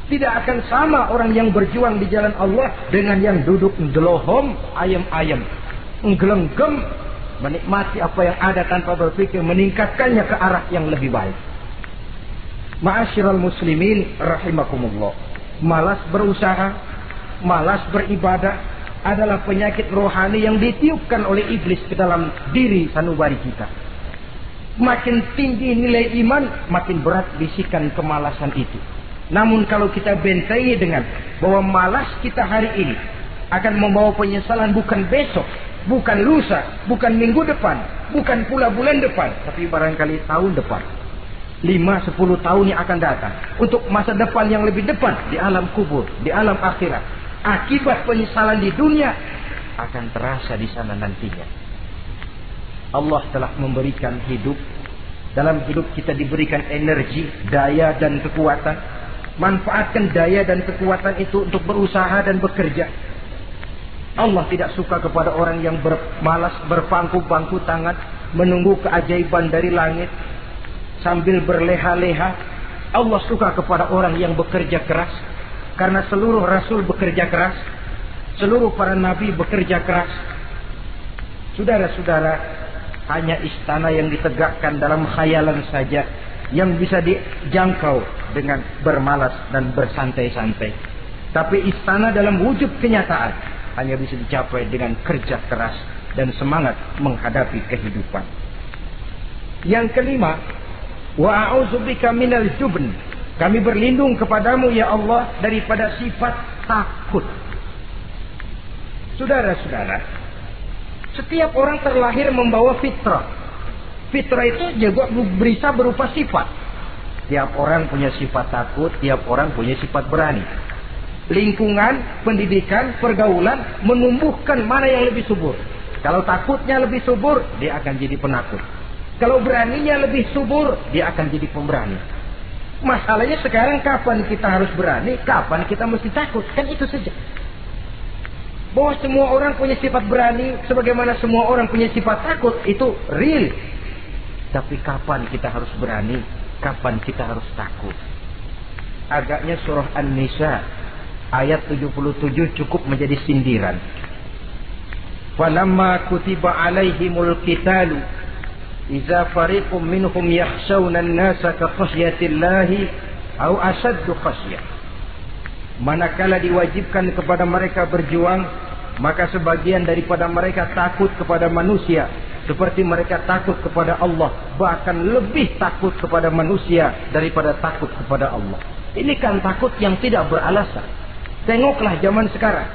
Tidak akan sama orang yang berjuang di jalan Allah dengan yang duduk gelohom, ayam-ayam, gelenggam, menikmati apa yang ada tanpa berpikir meningkatkannya ke arah yang lebih baik. Ma'asyiral muslimin rahimakumullah. Malas berusaha, malas beribadah adalah penyakit rohani yang ditiupkan oleh iblis ke dalam diri sanubari kita. Makin tinggi nilai iman, makin berat bisikan kemalasan itu. Namun kalau kita bentengi dengan bahwa malas kita hari ini akan membawa penyesalan bukan besok, bukan lusa, bukan minggu depan, bukan pula bulan depan, tapi barangkali tahun depan, 5-10 tahun yang akan datang, untuk masa depan yang lebih depan di alam kubur, di alam akhirat. Akibat penyesalan di dunia akan terasa di sana nantinya. Allah telah memberikan hidup. Dalam hidup kita diberikan energi, daya dan kekuatan. Manfaatkan daya dan kekuatan itu untuk berusaha dan bekerja. Allah tidak suka kepada orang yang bermalas, berpangku-pangku tangan, menunggu keajaiban dari langit sambil berleha-leha. Allah suka kepada orang yang bekerja keras. Karena seluruh rasul bekerja keras, seluruh para nabi bekerja keras. Saudara-saudara, hanya istana yang ditegakkan dalam khayalan saja yang bisa dijangkau dengan bermalas dan bersantai-santai. Tapi istana dalam wujud kenyataan hanya bisa dicapai dengan kerja keras dan semangat menghadapi kehidupan. Yang kelima, wa a'udzubika minal jubn. Kami berlindung kepadamu ya Allah daripada sifat takut. Saudara-saudara, setiap orang terlahir membawa fitrah. Fitrah itu juga bisa berupa sifat. Tiap orang punya sifat takut, tiap orang punya sifat berani. Lingkungan, pendidikan, pergaulan menumbuhkan mana yang lebih subur. Kalau takutnya lebih subur, dia akan jadi penakut. Kalau beraninya lebih subur, dia akan jadi pemberani. Masalahnya sekarang kapan kita harus berani, kapan kita mesti takut. Kan itu saja. Bahwa semua orang punya sifat berani, sebagaimana semua orang punya sifat takut, itu real. Tapi kapan kita harus berani, kapan kita harus takut. Agaknya surah An-Nisa ayat 77 cukup menjadi sindiran. Falamma kutiba alaihimul qitalu Iza fariqum minhum yakhshawna an-nasa ka khasyatillahi au asaddu khasyah. Manakala diwajibkan kepada mereka berjuang, maka sebagian daripada mereka takut kepada manusia seperti mereka takut kepada Allah, bahkan lebih takut kepada manusia daripada takut kepada Allah. Ini kan takut yang tidak beralasan. Tengoklah zaman sekarang.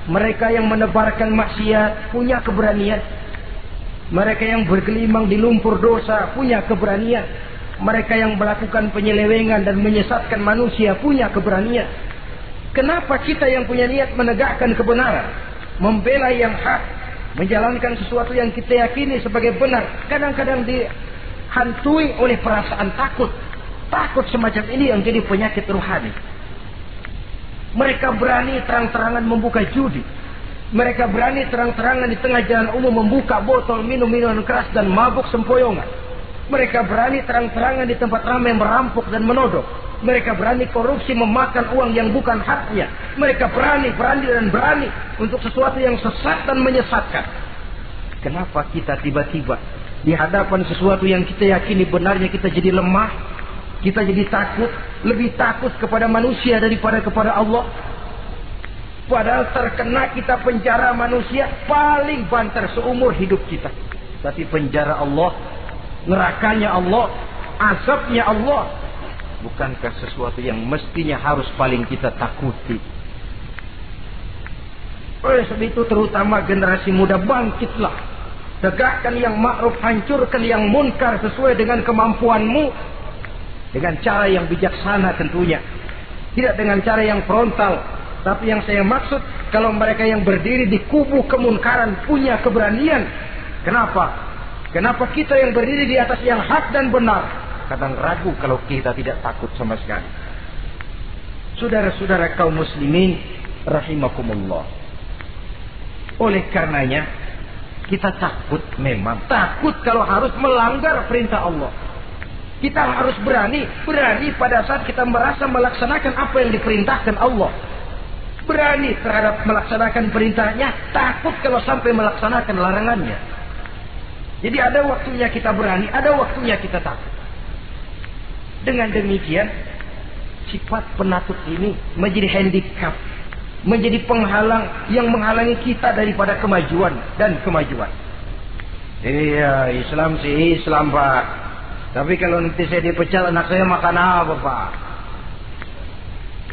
Mereka yang menebarkan maksiat punya keberanian. Mereka yang bergelimang di lumpur dosa punya keberanian. Mereka yang melakukan penyelewengan dan menyesatkan manusia punya keberanian. Kenapa kita yang punya niat menegakkan kebenaran, membela yang hak, menjalankan sesuatu yang kita yakini sebagai benar, kadang-kadang dihantui oleh perasaan takut? Takut semacam ini yang jadi penyakit rohani. Mereka berani terang-terangan membuka judi. Mereka berani terang-terangan di tengah jalan umum membuka botol minum-minuman keras dan mabuk sempoyongan. Mereka berani terang-terangan di tempat ramai merampok dan menodok. Mereka berani korupsi, memakan uang yang bukan haknya. Mereka berani untuk sesuatu yang sesat dan menyesatkan. Kenapa kita tiba-tiba di hadapan sesuatu yang kita yakini benarnya kita jadi lemah, kita jadi takut, lebih takut kepada manusia daripada kepada Allah? Padahal terkena kita penjara manusia paling banter seumur hidup kita. Tapi penjara Allah, nerakanya Allah, azabnya Allah, bukankah sesuatu yang mestinya harus paling kita takuti? Oleh sebab itu terutama generasi muda, bangkitlah. Tegakkan yang ma'ruf, hancurkan yang munkar sesuai dengan kemampuanmu. Dengan cara yang bijaksana tentunya. Tidak dengan cara yang frontal. Tapi yang saya maksud, kalau mereka yang berdiri di kubu kemunkaran punya keberanian. Kenapa? Kenapa kita yang berdiri di atas yang hak dan benar kadang ragu kalau kita tidak takut sama sekali? Saudara-saudara kaum muslimin rahimakumullah. Oleh karenanya kita takut, memang takut kalau harus melanggar perintah Allah. Kita harus berani pada saat kita merasa melaksanakan apa yang diperintahkan Allah. Berani terhadap melaksanakan perintahnya, takut kalau sampai melaksanakan larangannya. Jadi ada waktunya kita berani, ada waktunya kita takut. Dengan demikian, sifat penakut ini menjadi handicap, menjadi penghalang yang menghalangi kita daripada kemajuan dan kemajuan. Iya, Islam sih Islam, Pak. Tapi kalau nanti saya dipecat, anak saya makan apa, Pak?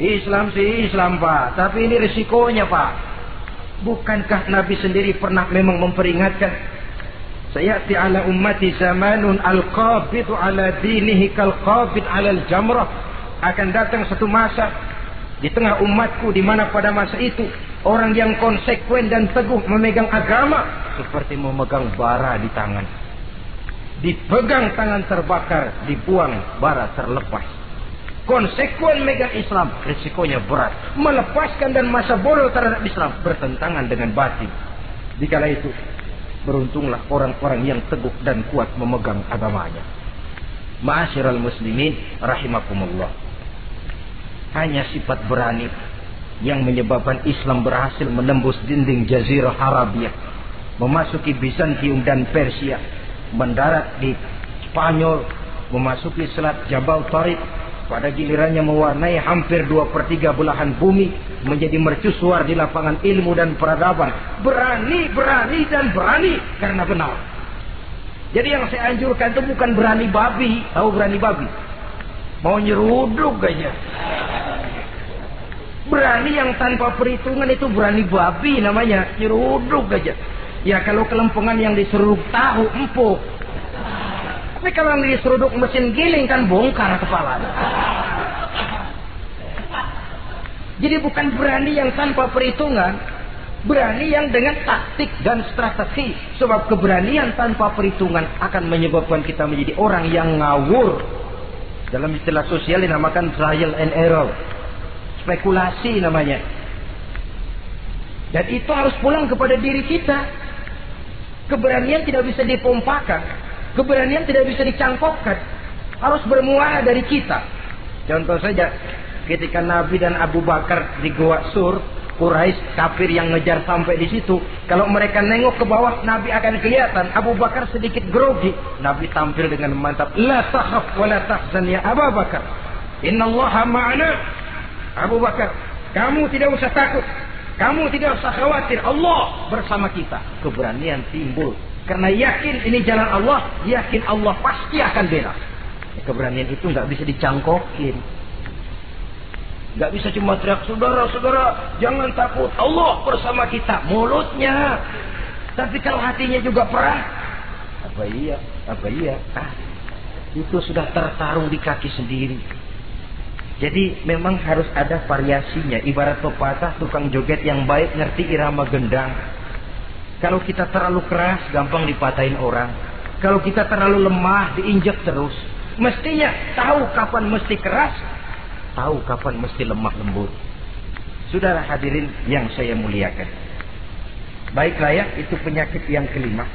Islam sih Islam, Pak. Tapi ini risikonya, Pak. Bukankah Nabi sendiri pernah memang memperingatkan, sayati ala ummati zamanun al-qabidu ala dinihi kal-qabid ala al-jamrah. Akan datang satu masa di tengah umatku di mana pada masa itu orang yang konsekuen dan teguh memegang agama seperti memegang bara di tangan. Dipegang tangan terbakar, dibuang bara terlepas. Konsekuen megang Islam, risikonya berat. Melepaskan dan masa bodoh terhadap Islam bertentangan dengan batin. Dikala itu, beruntunglah orang-orang yang teguh dan kuat memegang agamanya. Ma'asyiral muslimin rahimakumullah. Hanya sifat berani yang menyebabkan Islam berhasil menembus dinding Jazirah Arabia, memasuki Bizantium dan Persia, mendarat di Spanyol, memasuki Selat Jabal Tariq, pada gilirannya mewarnai hampir 2/3 belahan bumi, menjadi mercusuar di lapangan ilmu dan peradaban. Berani karena benar. Jadi yang saya anjurkan itu bukan berani babi. Tahu berani babi? Mau nyeruduk aja. Berani yang tanpa perhitungan itu berani babi namanya. Nyeruduk aja. Ya kalau kelempengan yang diseruduk tahu empuk. Tapi kalau yang diseruduk mesin giling kan bongkar kepala. Jadi bukan berani yang tanpa perhitungan, berani yang dengan taktik dan strategi. Sebab keberanian tanpa perhitungan akan menyebabkan kita menjadi orang yang ngawur. Dalam istilah sosial dinamakan trial and error, spekulasi namanya. Dan itu harus pulang kepada diri kita. Keberanian tidak bisa dipompakan. Keberanian tidak bisa dicangkokkan. Harus bermuara dari kita. Contoh saja, ketika Nabi dan Abu Bakar di Gua Sur, Quraisy kafir yang ngejar sampai di situ. Kalau mereka nengok ke bawah, Nabi akan kelihatan. Abu Bakar sedikit grogi. Nabi tampil dengan mantap. La takhaf wa la tahzan ya Abu Bakar. Innallaha ma'ana. Abu Bakar, kamu tidak usah takut. Kamu tidak usah khawatir. Allah bersama kita. Keberanian timbul. Karena yakin ini jalan Allah, yakin Allah pasti akan bela. Keberanian itu nggak bisa dicangkokin, nggak bisa cuma teriak, saudara-saudara jangan takut, Allah bersama kita, mulutnya. Tapi kalau hatinya juga perang, apa iya, itu sudah tertarung di kaki sendiri. Jadi memang harus ada variasinya. Ibarat pepatah, tukang joget yang baik ngerti irama gendang. Kalau kita terlalu keras, gampang dipatahin orang. Kalau kita terlalu lemah, diinjak terus. Mestinya tahu kapan mesti keras, tahu kapan mesti lemah lembut. Saudara hadirin yang saya muliakan. Baiklah ya, itu penyakit yang kelima.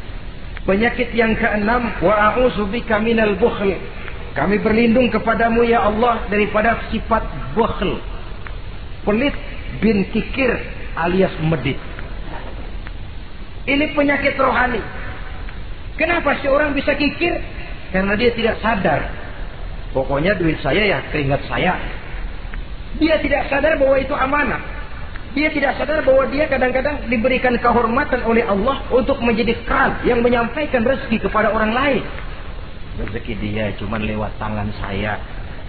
Penyakit yang keenam, wa a'udzubika minal bukhl. Kami berlindung kepadamu ya Allah daripada sifat bakhl, pelit bin kikir alias medit. Ini penyakit rohani. Kenapa sih orang bisa kikir? Karena dia tidak sadar. Pokoknya duit saya ya keringat saya. Dia tidak sadar bahwa itu amanah. Dia tidak sadar bahwa dia kadang-kadang diberikan kehormatan oleh Allah untuk menjadi keran yang menyampaikan rezeki kepada orang lain. Rezeki dia cuma lewat tangan saya.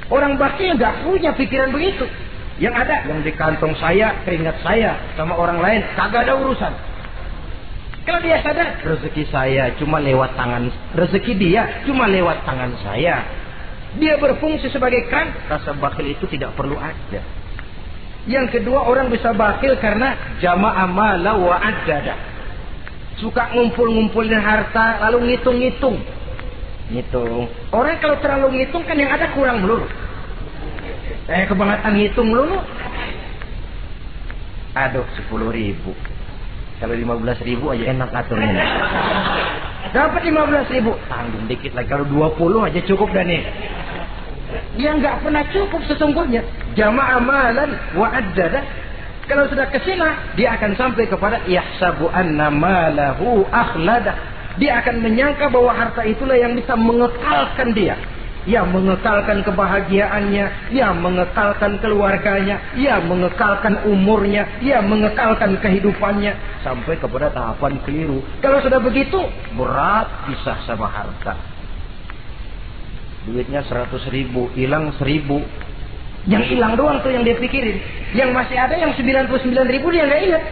Orang bakhil nggak punya pikiran begitu. Yang ada yang di kantong saya, keringat saya, sama orang lain kagak ada urusan. Kalau dia sadar rezeki saya cuma lewat tangan, rezeki dia cuma lewat tangan saya. Dia berfungsi sebagai keran, rasa bakhil itu tidak perlu ada. Yang kedua, orang bisa bakhil karena jama'a mala wa addada. Suka ngumpul-ngumpulin harta lalu ngitung-ngitung. Ngitung. Orang kalau terlalu ngitung kan yang ada kurang melulu. Kebangetan ngitung melulu. Aduh, 10.000. Kalau 15.000 aja enak aturnya. Dapat 15.000, tanggung dikit lagi. Kalau 20 aja cukup dah nih. Dia nggak pernah cukup sesungguhnya. Jama'a malan wa addada. Kalau sudah kesina, dia akan sampai kepada yahsabu anna malahu akhlada. Dia akan menyangka bahwa harta itulah yang bisa mengekalkan dia. Ya mengekalkan kebahagiaannya, ya mengekalkan keluarganya, ya mengekalkan umurnya, ya mengekalkan kehidupannya sampai kepada tahapan keliru. Kalau sudah begitu, berat pisah sama harta. Duitnya 100.000, hilang 1.000. Yang hilang doang tuh yang dia pikirin. Yang masih ada yang 99.000 dia nggak ingat.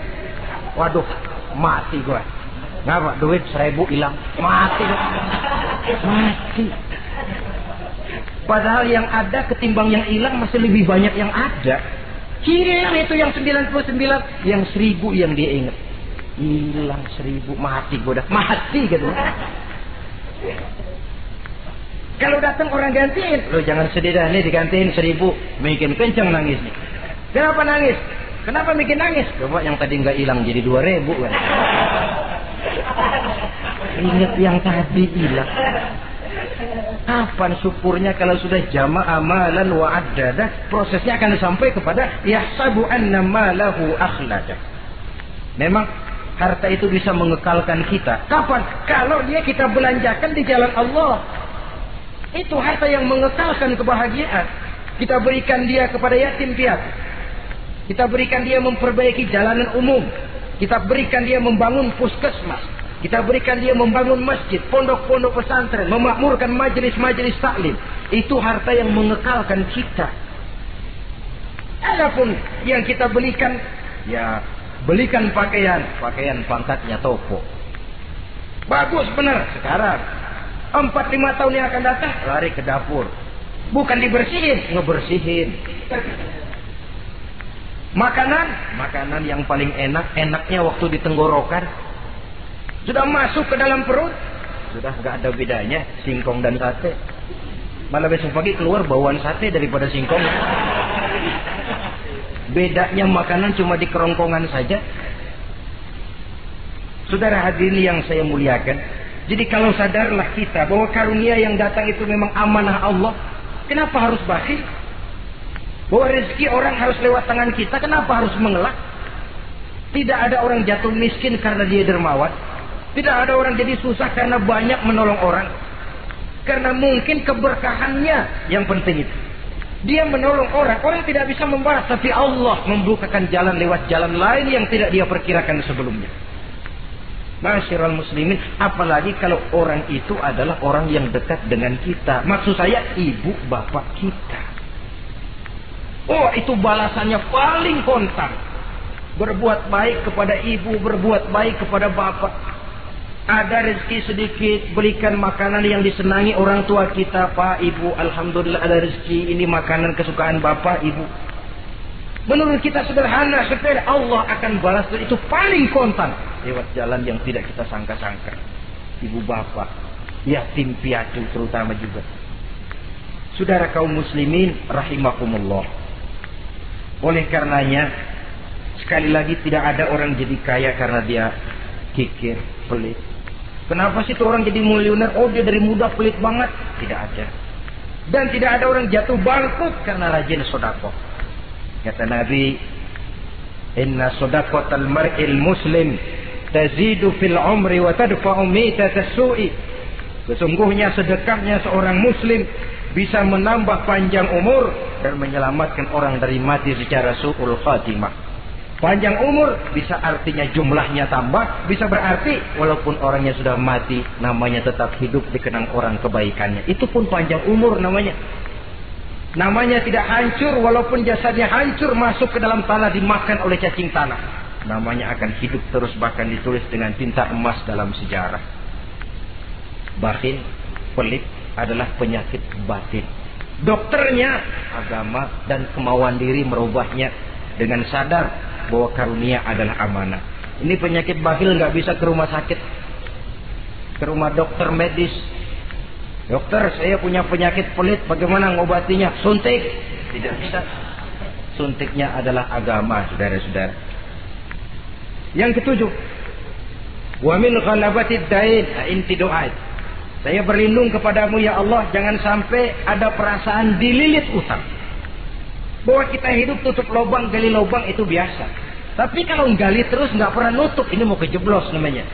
Waduh, mati gua. Ngapa? Duit 1.000 hilang, mati. Mati. Padahal yang ada ketimbang yang hilang masih lebih banyak yang ada. Hilang itu yang 99, yang 1.000 yang dia ingat. Hilang 1.000, mati gua dah. Mati gitu. Kalau datang orang gantiin, lo jangan sedih dah nih digantiin 1.000, bikin kenceng nangis nih. Kenapa nangis? Kenapa bikin nangis? Coba yang tadi nggak hilang jadi 2.000 kan. Ingat yang tadi hilang. Kapan syukurnya kalau sudah jama'a malan wa addada, prosesnya akan sampai kepada yahsabu anna malahu akhlada. Memang harta itu bisa mengekalkan kita. Kapan? Kalau dia kita belanjakan di jalan Allah. Itu harta yang mengekalkan kebahagiaan. Kita berikan dia kepada yatim piatu. Kita berikan dia memperbaiki jalanan umum. Kita berikan dia membangun puskesmas. Kita berikan dia membangun masjid, pondok-pondok pesantren, memakmurkan majelis-majelis taklim. Itu harta yang mengekalkan kita. Adapun yang kita belikan, ya belikan pakaian pangkatnya toko. Bagus benar sekarang. 4-5 tahun yang akan datang lari ke dapur. Bukan dibersihin, ngebersihin. Makanan yang paling enaknya waktu di tenggorokan. Sudah masuk ke dalam perut, sudah nggak ada bedanya singkong dan sate. Malah besok pagi keluar bauan sate daripada singkong. Bedanya makanan cuma di kerongkongan saja. Saudara hadirin yang saya muliakan, jadi kalau sadarlah kita bahwa karunia yang datang itu memang amanah Allah, kenapa harus bakhil? Bahwa rezeki orang harus lewat tangan kita, kenapa harus mengelak? Tidak ada orang jatuh miskin karena dia dermawan. Tidak ada orang jadi susah karena banyak menolong orang. Karena mungkin keberkahannya yang penting itu. Dia menolong orang, orang tidak bisa membalas, tapi Allah membukakan jalan lewat jalan lain yang tidak dia perkirakan sebelumnya. Masyiral muslimin, apalagi kalau orang itu adalah orang yang dekat dengan kita. Maksud saya ibu bapak kita. Oh, itu balasannya paling kontan. Berbuat baik kepada ibu, berbuat baik kepada bapak. Ada rezeki sedikit, berikan makanan yang disenangi orang tua kita. Pak, ibu, alhamdulillah ada rezeki, ini makanan kesukaan bapak, ibu. Menurut kita sederhana, sepele, Allah akan balas itu paling kontan lewat jalan yang tidak kita sangka-sangka. Ibu bapak, yatim piatu terutama juga. Saudara kaum muslimin rahimakumullah. Oleh karenanya, sekali lagi tidak ada orang jadi kaya karena dia kikir, pelit. Kenapa sih tuh orang jadi miliuner? Oh, dia dari muda pelit banget. Tidak ada. Dan tidak ada orang jatuh bangkrut karena rajin sedekah. Kata Nabi, inna sadaqatal mar'il muslim tazidu fil umri wa tadfa'u mitatas su'i. Sesungguhnya sedekahnya seorang muslim bisa menambah panjang umur dan menyelamatkan orang dari mati secara su'ul khatimah. Panjang umur bisa artinya jumlahnya tambah, bisa berarti walaupun orangnya sudah mati, namanya tetap hidup dikenang orang kebaikannya. Itu pun panjang umur namanya. Namanya tidak hancur walaupun jasadnya hancur masuk ke dalam tanah dimakan oleh cacing tanah. Namanya akan hidup terus, bahkan ditulis dengan tinta emas dalam sejarah. Bakhil, pelit adalah penyakit batin. Dokternya agama dan kemauan diri merubahnya dengan sadar bahwa karunia adalah amanah. Ini penyakit bakhil nggak bisa ke rumah sakit, ke rumah dokter medis. Dokter, saya punya penyakit pelit, bagaimana ngobatinya? Suntik. Tidak bisa. Suntiknya adalah agama, saudara-saudara. Yang ketujuh, wa min ghalabatid dain, inti doa. Saya berlindung kepadamu ya Allah, jangan sampai ada perasaan dililit utang. Bahwa kita hidup tutup lubang, gali lubang itu biasa. Tapi kalau gali terus nggak pernah nutup, ini mau kejeblos namanya.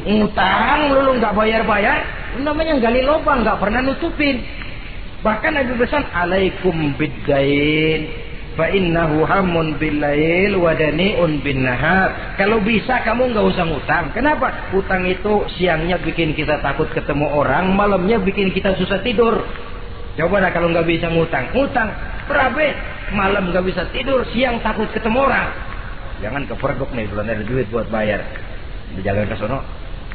Ngutang lulu nggak bayar-bayar, namanya gali lubang, nggak pernah nutupin. Bahkan Nabi pesan, alaikum biddain, fa innahu hamun billail wa dani'un bin nahar. Kalau bisa kamu nggak usah ngutang. Kenapa? Utang itu siangnya bikin kita takut ketemu orang, malamnya bikin kita susah tidur. Coba dah kalau nggak bisa ngutang, berabe, malam nggak bisa tidur, siang takut ketemu orang. Jangan kepergok nih, belum ada duit buat bayar. Jalan ke sono,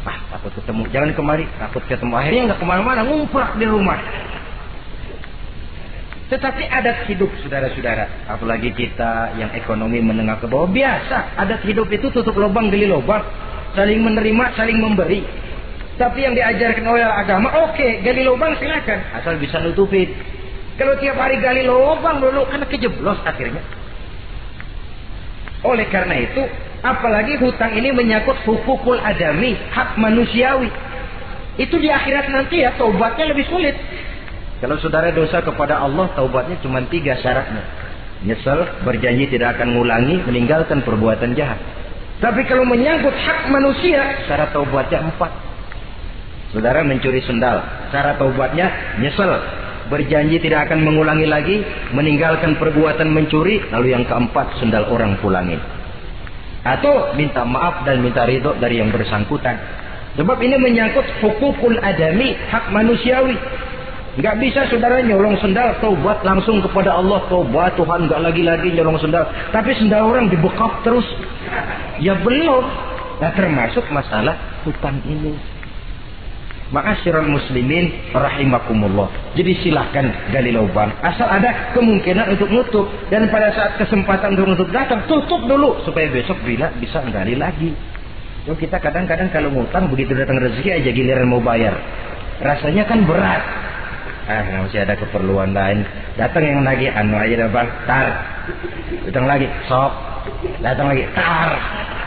takut ketemu. Jangan kemari, takut ketemu. Akhirnya nggak kemana-mana, ngumprak di rumah. Tetapi adat hidup, saudara-saudara, apalagi kita yang ekonomi menengah ke bawah, biasa. Adat hidup itu tutup lubang, gali lubang, saling menerima, saling memberi. Tapi yang diajarkan oleh agama, oke, gali lubang silakan, asal bisa nutupin. Kalau tiap hari gali lubang dulu, kan kejeblos akhirnya. Oleh karena itu, apalagi hutang ini menyangkut hukukul adami, hak manusiawi. Itu di akhirat nanti ya, taubatnya lebih sulit. Kalau saudara dosa kepada Allah, taubatnya cuma 3 syaratnya. Nyesal, berjanji tidak akan mengulangi, meninggalkan perbuatan jahat. Tapi kalau menyangkut hak manusia, syarat taubatnya 4. Saudara mencuri sendal, cara taubatnya nyesel, berjanji tidak akan mengulangi lagi, meninggalkan perbuatan mencuri, lalu yang keempat sendal orang pulangin. Atau minta maaf dan minta ridho dari yang bersangkutan. Sebab ini menyangkut hukukul adami, hak manusiawi. Nggak bisa saudara nyolong sendal, taubat langsung kepada Allah, taubat Tuhan, nggak lagi-lagi nyolong sendal. Tapi sendal orang dibekap terus. Ya belum. Nah, termasuk masalah hutang ini. Ma'asyiral muslimin rahimakumullah. Jadi silahkan gali lubang, asal ada kemungkinan untuk nutup. Dan pada saat kesempatan untuk nutup datang, tutup dulu supaya besok bila bisa gali lagi. Jadi kita kadang-kadang kalau ngutang begitu datang rezeki aja giliran mau bayar, rasanya kan berat. Masih ada keperluan lain. Datang yang lagi anu aja dah bang, tar. Datang lagi, sok. Datang lagi, tar.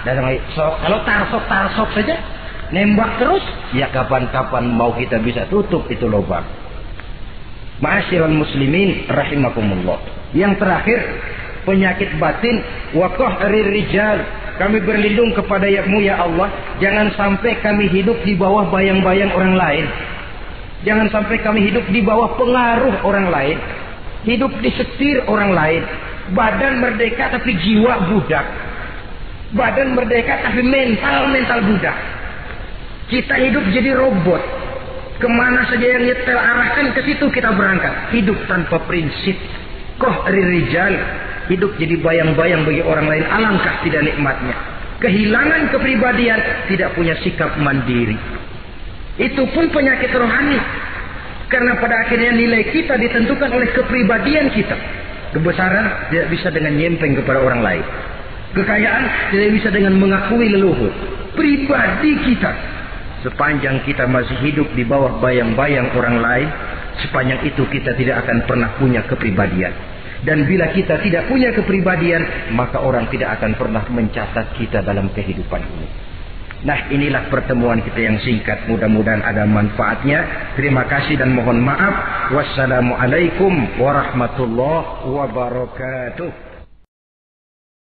Datang lagi, sok. Kalau tar sok saja, nembak terus, ya kapan-kapan mau kita bisa tutup itu lubang. Ma'asyiral muslimin rahimakumullah. Yang terakhir, penyakit batin, waqah rijal. Kami berlindung kepada-Mu ya Allah, jangan sampai kami hidup di bawah bayang-bayang orang lain. Jangan sampai kami hidup di bawah pengaruh orang lain, hidup disetir orang lain. Badan merdeka tapi jiwa budak. Badan merdeka tapi mental budak. Kita hidup jadi robot. Kemana saja yang nyetel arahkan, ke situ kita berangkat. Hidup tanpa prinsip. Rijal. Hidup jadi bayang-bayang bagi orang lain. Alangkah tidak nikmatnya. Kehilangan kepribadian, tidak punya sikap mandiri. Itu pun penyakit rohani. Karena pada akhirnya nilai kita ditentukan oleh kepribadian kita. Kebesaran tidak bisa dengan nyempeng kepada orang lain. Kekayaan tidak bisa dengan mengakui leluhur. Pribadi kita, sepanjang kita masih hidup di bawah bayang-bayang orang lain, sepanjang itu kita tidak akan pernah punya kepribadian. Dan bila kita tidak punya kepribadian, maka orang tidak akan pernah mencatat kita dalam kehidupan ini. Nah, inilah pertemuan kita yang singkat. Mudah-mudahan ada manfaatnya. Terima kasih dan mohon maaf. Wassalamualaikum warahmatullahi wabarakatuh.